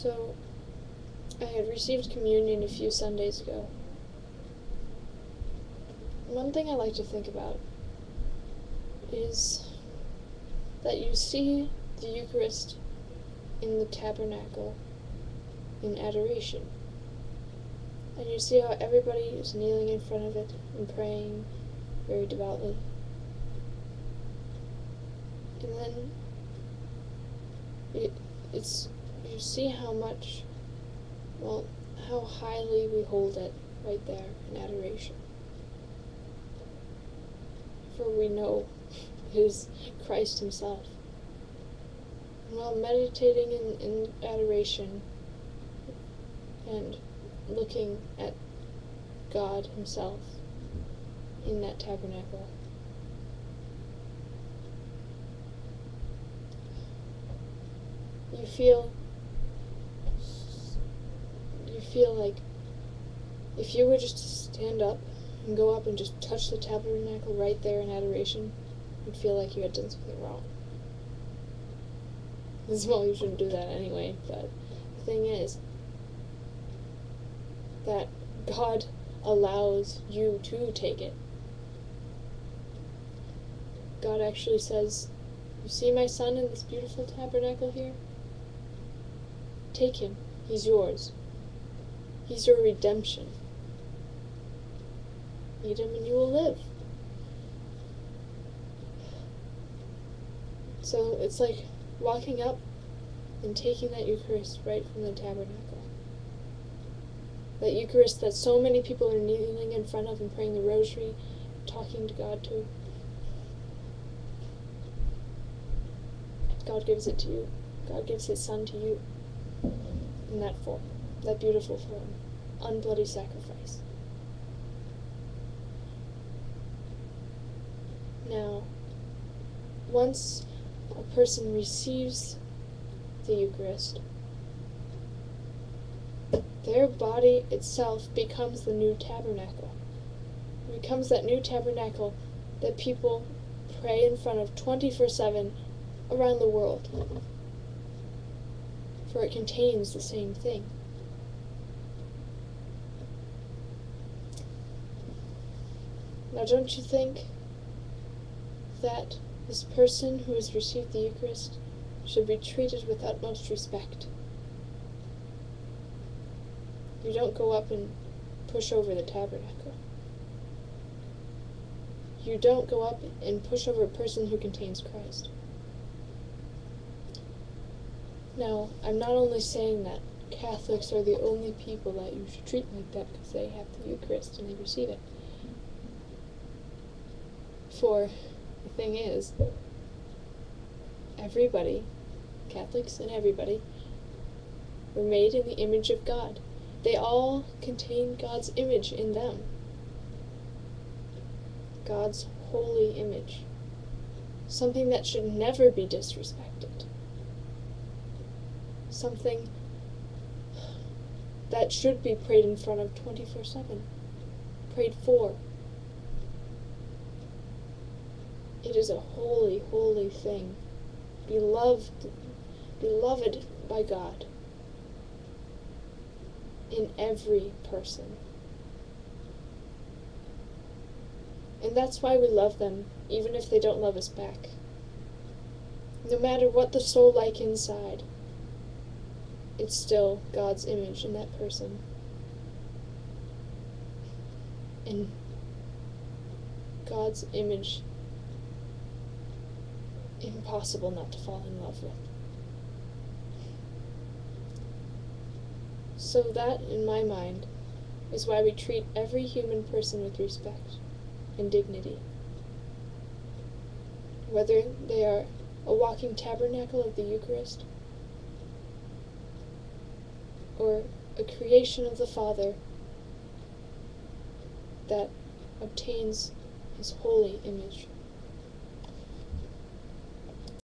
So, I had received communion a few Sundays ago. One thing I like to think about is that you see the Eucharist in the tabernacle in adoration. And you see how everybody is kneeling in front of it and praying very devoutly. And then you see how much, how highly we hold it right there in adoration. For we know it is Christ himself. And while meditating in adoration and looking at God himself in that tabernacle, you feel like if you were just to stand up and go up and just touch the tabernacle right there in adoration, you'd feel like you had done something wrong. Well, you shouldn't do that anyway, but the thing is that God allows you to take it. God actually says, "You see my son in this beautiful tabernacle here? Take him. He's yours. He's your redemption. Eat him and you will live." So it's like walking up and taking that Eucharist right from the tabernacle. That Eucharist that so many people are kneeling in front of and praying the rosary, talking to God to. God gives it to you. God gives his son to you in that form, that beautiful form, unbloody sacrifice. Now, once a person receives the Eucharist, their body itself becomes the new tabernacle. It becomes that new tabernacle that people pray in front of 24/7 around the world. For it contains the same thing. Now, don't you think that this person who has received the Eucharist should be treated with utmost respect? You don't go up and push over the tabernacle. You don't go up and push over a person who contains Christ. Now, I'm not only saying that Catholics are the only people that you should treat like that because they have the Eucharist and they receive it. For the thing is, everybody, Catholics and everybody, were made in the image of God. They all contain God's image in them. God's holy image. Something that should never be disrespected. Something that should be prayed in front of 24/7. Prayed for. It is a holy, holy thing. Beloved by God. In every person. And that's why we love them, even if they don't love us back. No matter what the soul like inside, it's still God's image in that person. And God's image, impossible not to fall in love with. So that, in my mind, is why we treat every human person with respect and dignity. Whether they are a walking tabernacle of the Eucharist, or a creation of the Father that obtains his holy image.